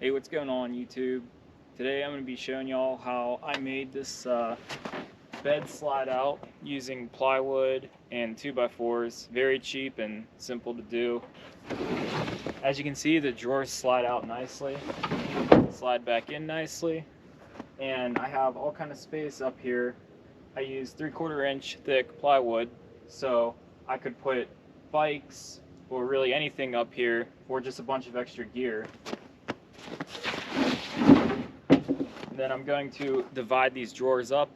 Hey, what's going on YouTube? Today I'm going to be showing y'all how I made this bed slide out using plywood and 2x4s. Very cheap and simple to do. As you can see, the drawers slide out nicely, slide back in nicely, and I have all kind of space up here. I use 3/4 inch thick plywood, so I could put bikes or really anything up here or just a bunch of extra gear. Then I'm going to divide these drawers up.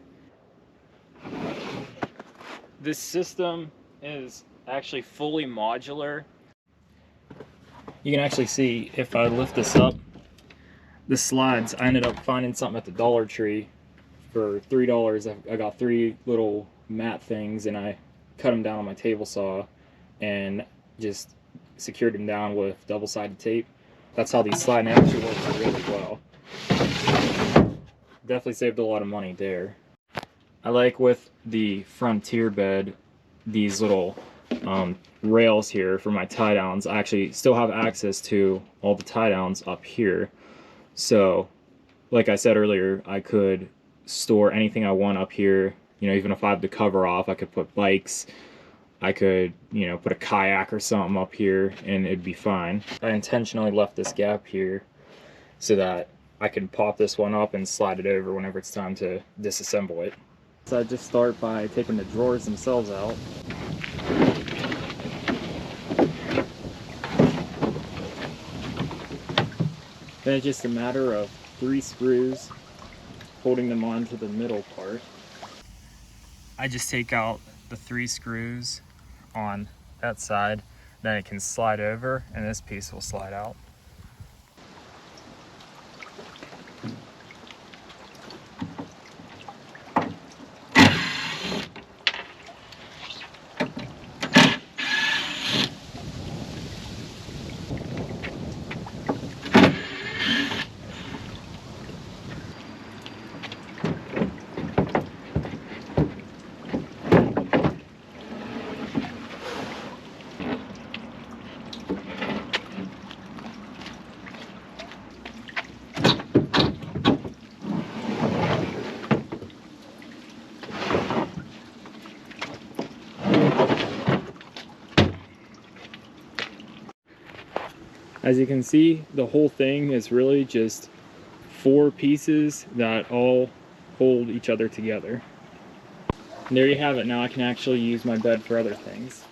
This system is actually fully modular. You can actually see if I lift this up, the slides, I ended up finding something at the Dollar Tree for $3. I got 3 little mat things and I cut them down on my table saw and just secured them down with double-sided tape. That's how these slide, and they actually work really well. Definitely saved a lot of money there. I like with the Frontier bed, these little rails here for my tie downs. I actually still have access to all the tie downs up here. So, like I said earlier, I could store anything I want up here. You know, even if I have the cover off, I could put bikes. I could, you know, put a kayak or something up here and it'd be fine. I intentionally left this gap here so that I can pop this one up and slide it over whenever it's time to disassemble it. So I just start by taking the drawers themselves out. Then it's just a matter of 3 screws holding them onto the middle part. I just take out the 3 screws on that side, then it can slide over and this piece will slide out. As you can see, the whole thing is really just 4 pieces that all hold each other together. And there you have it. Now I can actually use my bed for other things.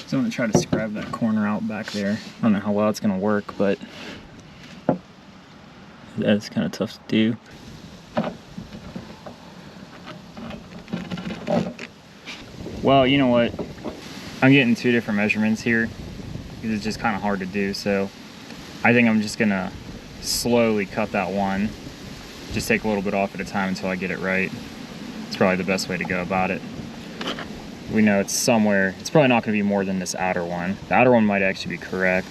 So I'm going to try to scrub that corner out back there. I don't know how well it's going to work, but that's kind of tough to do. Well, you know what? I'm getting 2 different measurements here because it's just kind of hard to do. So I think I'm just going to slowly cut that one. Just take a little bit off at a time until I get it right. It's probably the best way to go about it. We know it's somewhere, it's probably not going to be more than this outer one. The outer one might actually be correct.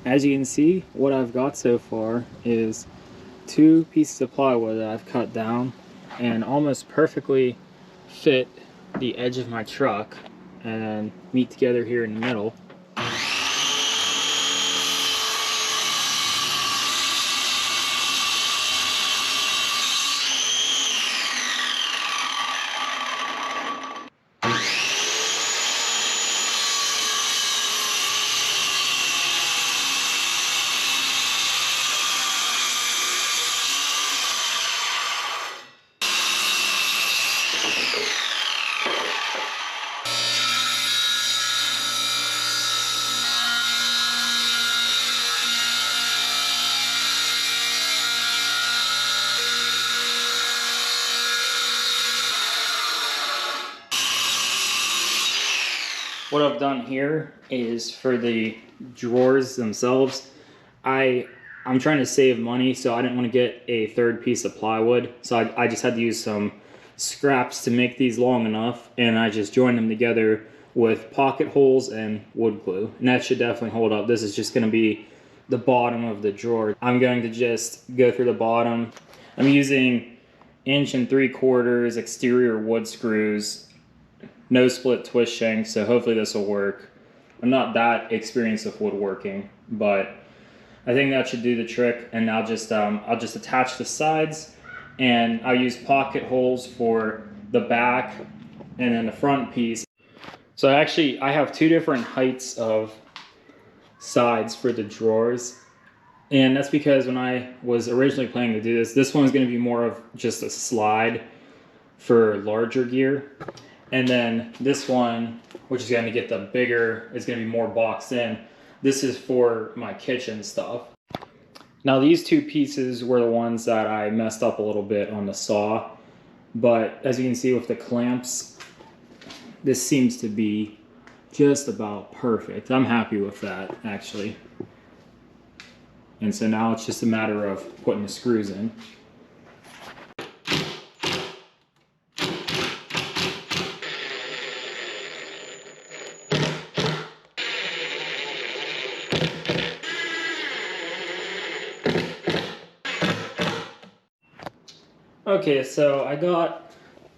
As you can see, what I've got so far is 2 pieces of plywood that I've cut down and almost perfectly fit the edge of my truck and meet together here in the middle. what I've done here is for the drawers themselves, I'm trying to save money, so I didn't want to get a third piece of plywood. So I just had to use some scraps to make these long enough, and I just joined them together with pocket holes and wood glue. And that should definitely hold up. This is just going to be the bottom of the drawer. I'm going to just go through the bottom. I'm using 1 3/4 inch exterior wood screws, no split twist shank, so hopefully this will work. I'm not that experienced with woodworking, but I think that should do the trick. And I'll just attach the sides, and I'll use pocket holes for the back and then the front piece. So I have 2 different heights of sides for the drawers, and that's because when I was originally planning to do this one is going to be more of just a slide for larger gear, and then this one, which is going to get the bigger, is going to be more boxed in. This is for my kitchen stuff. Now these 2 pieces were the ones that I messed up a little bit on the saw, but as you can see with the clamps, this seems to be just about perfect. I'm happy with that, actually. And so now it's just a matter of putting the screws in. Okay, so I got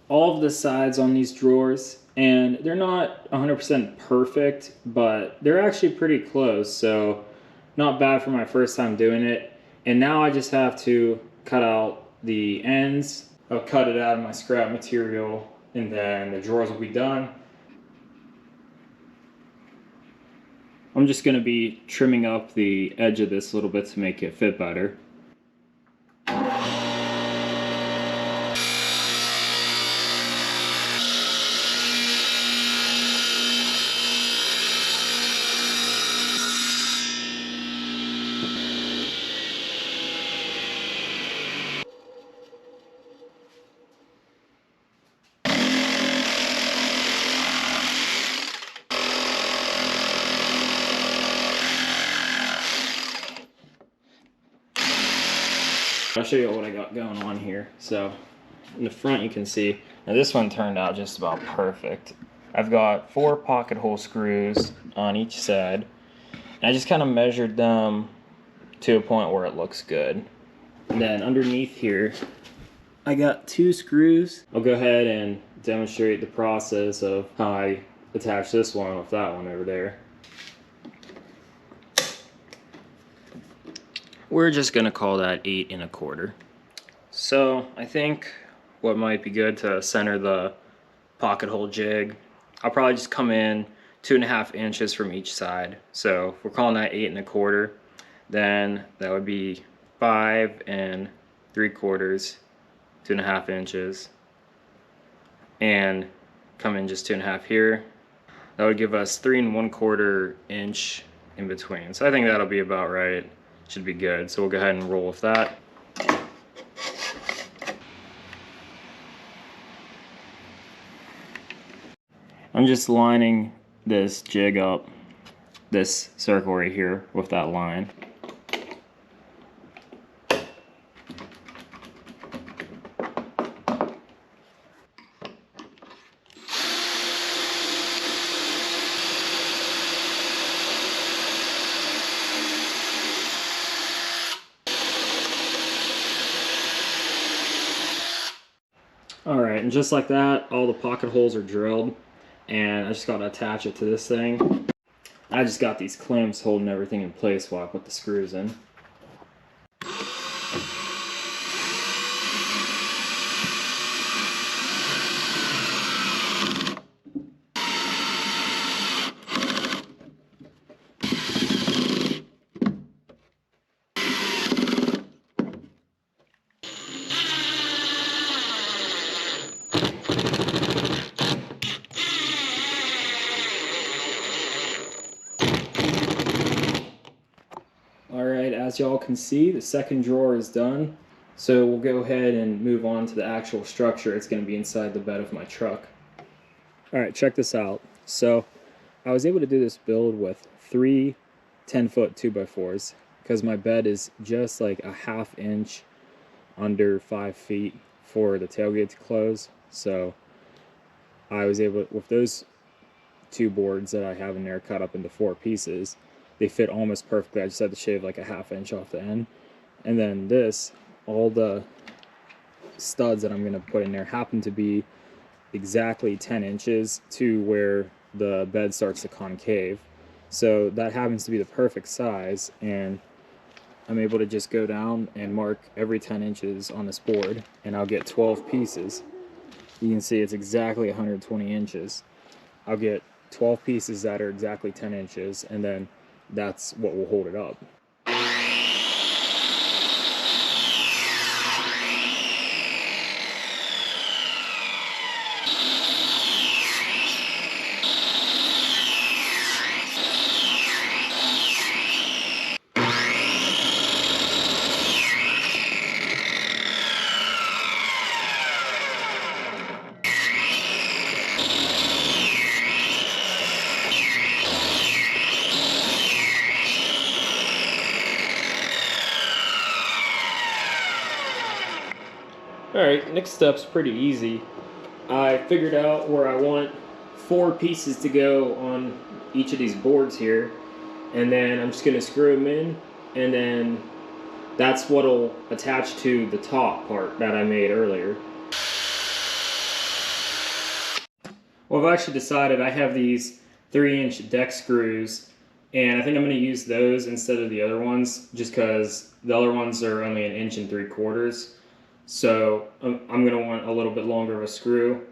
all of the sides on these drawers, and they're not 100% perfect, but they're actually pretty close, so not bad for my first time doing it. And now I just have to cut out the ends. I'll cut it out of my scrap material, and then the drawers will be done. I'm just going to be trimming up the edge of this a little bit to make it fit better. I'll show you what I got going on here. So in the front you can see, now this one turned out just about perfect. I've got 4 pocket hole screws on each side, and I just kind of measured them to a point where it looks good. And then underneath here I got 2 screws. I'll go ahead and demonstrate the process of how I attach this one with that one over there. We're just gonna call that 8 1/4. So I think what might be good to center the pocket hole jig, I'll probably just come in 2.5 inches from each side. So if we're calling that 8 1/4, then that would be 5 3/4, 2.5 inches, and come in just 2.5 here. That would give us 3 1/4 inch in between. So I think that'll be about right. Should be good. So we'll go ahead and roll with that. I'm just lining this jig up, this circle right here, with that line. Alright, and just like that, all the pocket holes are drilled, and I just got to attach it to this thing. I just got these clamps holding everything in place while I put the screws in. Alright, as y'all can see, the second drawer is done. So we'll go ahead and move on to the actual structure. It's going to be inside the bed of my truck. Alright, check this out. So I was able to do this build with 3 10-foot 2x4s because my bed is just like a ½ inch under 5 feet for the tailgate to close. So I was able, with those 2 boards that I have in there cut up into 4 pieces, they fit almost perfectly. I just had to shave like a ½ inch off the end. And then this, all the studs that I'm going to put in there happen to be exactly 10 inches to where the bed starts to concave. So that happens to be the perfect size, and I'm able to just go down and mark every 10 inches on this board, and I'll get 12 pieces. You can see it's exactly 120 inches. I'll get 12 pieces that are exactly 10 inches, and then that's what will hold it up. Alright, next step's pretty easy. I figured out where I want 4 pieces to go on each of these boards here, and then I'm just going to screw them in, and then that's what'll attach to the top part that I made earlier. Well, I've actually decided I have these 3-inch deck screws, and I think I'm going to use those instead of the other ones, just because the other ones are only 1 3/4 inches. So I'm going to want a little bit longer of a screw.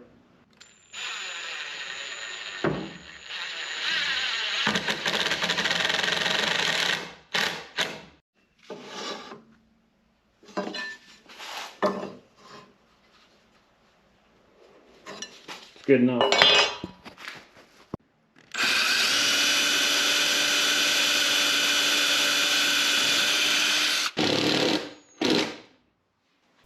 It's good enough.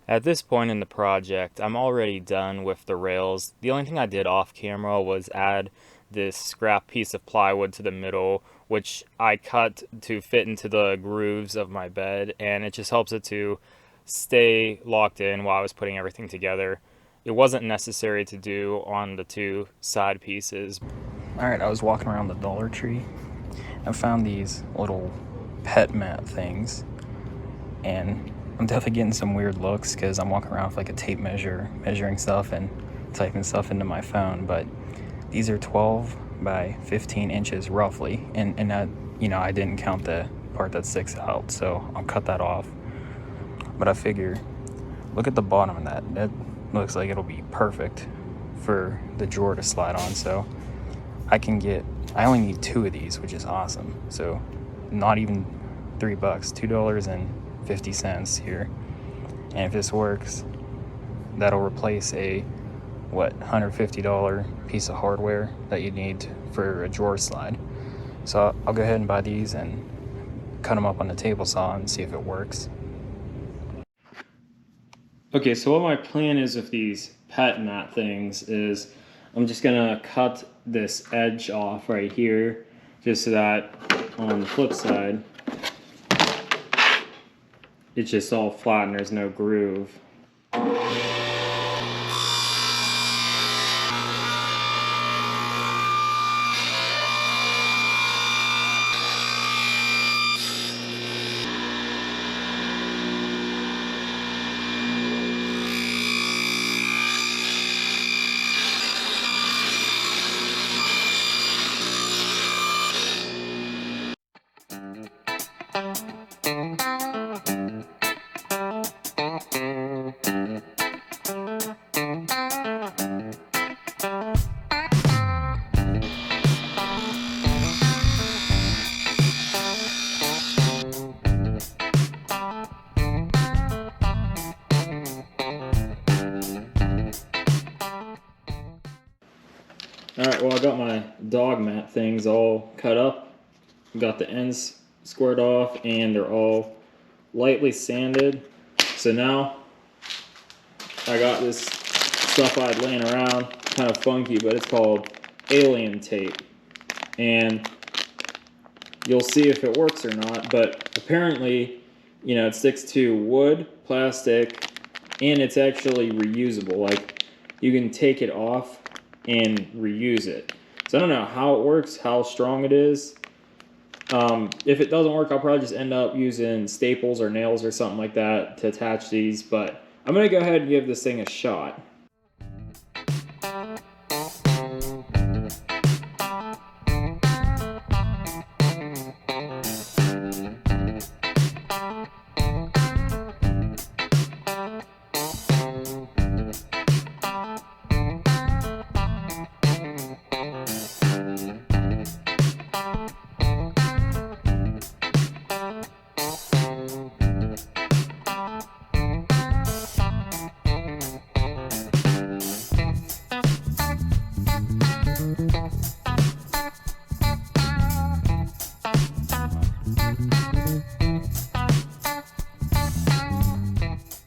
At this point in the project, I'm already done with the rails. The only thing I did off camera was add this scrap piece of plywood to the middle, which I cut to fit into the grooves of my bed, and it just helps it to stay locked in while I was putting everything together. It wasn't necessary to do on the 2 side pieces. Alright, I was walking around the Dollar Tree and found these little pet mat things, and I'm definitely getting some weird looks because I'm walking around with like a tape measure, measuring stuff and typing stuff into my phone. But these are 12 by 15 inches roughly, and that, you know, I didn't count the part that sticks out, so I'll cut that off. But I figure, look at the bottom of that. That looks like it'll be perfect for the drawer to slide on. So I only need 2 of these, which is awesome. So not even $3, $2.50 here. And if this works, that'll replace a $150 piece of hardware that you need for a drawer slide. So I'll go ahead and buy these and cut them up on the table saw and see if it works. Okay, so what my plan is with these pet mat things is I'm just gonna cut this edge off right here, just so that on the flip side it's just all flat and there's no groove. Alright, well I got my dog mat things all cut up, got the ends squared off, and they're all lightly sanded. So now I got this stuff I had laying around, kind of funky, but it's called alien tape. and you'll see if it works or not. But apparently, you know, it sticks to wood, plastic, and it's actually reusable. Like, you can take it off and reuse it. So I don't know how it works, how strong it is. If it doesn't work, I'll probably just end up using staples or nails or something like that to attach these, but I'm gonna go ahead and give this thing a shot.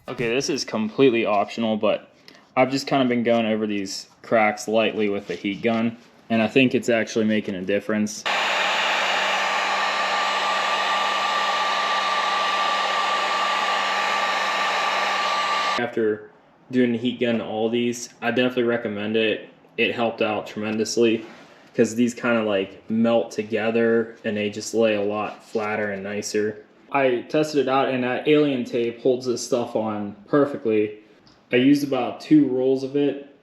Okay, this is completely optional, but I've just kind of been going over these cracks lightly with the heat gun, and I think it's actually making a difference. After doing the heat gun to all these, I definitely recommend it. It helped out tremendously because these kind of like melt together and they just lay a lot flatter and nicer. I tested it out and that alien tape holds this stuff on perfectly. I used about 2 rolls of it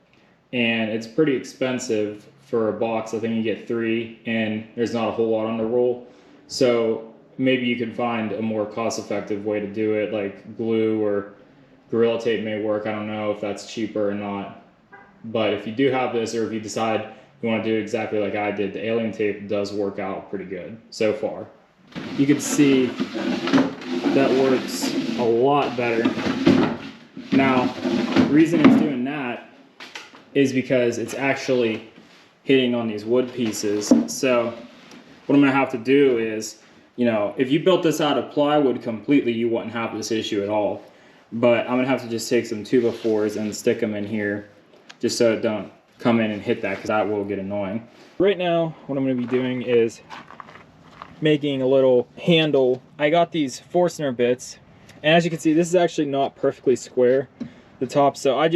and it's pretty expensive for a box. I think you get 3 and there's not a whole lot on the roll. So maybe you could find a more cost-effective way to do it, like glue or Gorilla Tape may work. I don't know if that's cheaper or not. But if you do have this, or if you decide you want to do exactly like I did, the alien tape does work out pretty good so far. You can see that works a lot better. Now, the reason it's doing that is because it's actually hitting on these wood pieces. So what I'm going to have to do is, you know, if you built this out of plywood completely, you wouldn't have this issue at all. But I'm going to have to just take some 2x4s and stick them in here just so it don't come in and hit that, because that will get annoying. Right now, what I'm going to be doing is making a little handle. I got these Forstner bits, and as you can see, this is actually not perfectly square, the top, so I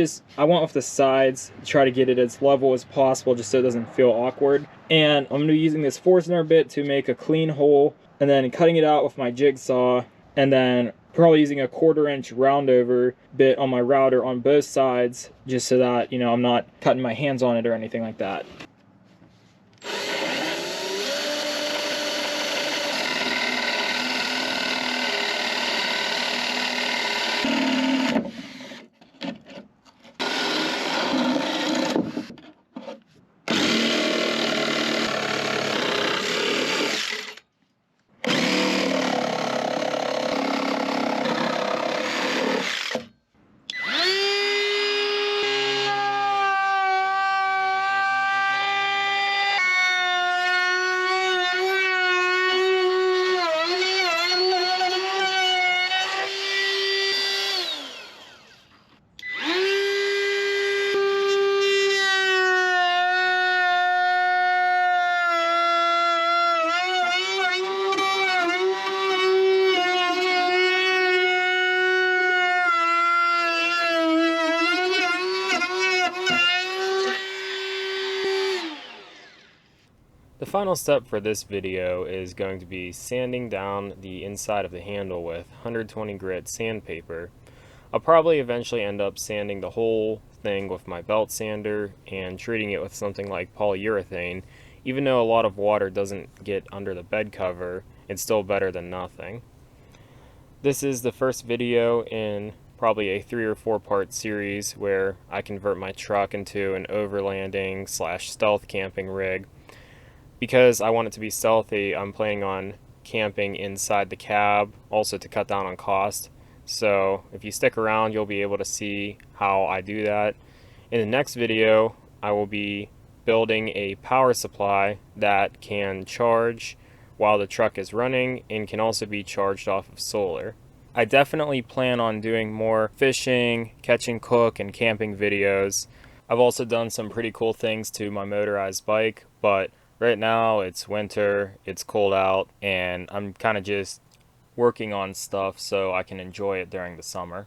went with the sides to try to get it as level as possible just so it doesn't feel awkward. And I'm going to be using this Forstner bit to make a clean hole, and then cutting it out with my jigsaw, and then probably using a 1/4 inch roundover bit on my router on both sides, just so that, you know, I'm not cutting my hands on it or anything like that. The final step for this video is going to be sanding down the inside of the handle with 120 grit sandpaper. I'll probably eventually end up sanding the whole thing with my belt sander and treating it with something like polyurethane. Even though a lot of water doesn't get under the bed cover, it's still better than nothing. This is the first video in probably a 3 or 4 part series where I convert my truck into an overlanding / stealth camping rig. Because I want it to be stealthy, I'm planning on camping inside the cab, also to cut down on cost. So if you stick around, you'll be able to see how I do that. In the next video, I will be building a power supply that can charge while the truck is running and can also be charged off of solar. I definitely plan on doing more fishing, catch and cook, and camping videos. I've also done some pretty cool things to my motorized bike, but Right now it's winter, it's cold out, and I'm kind of just working on stuff so I can enjoy it during the summer.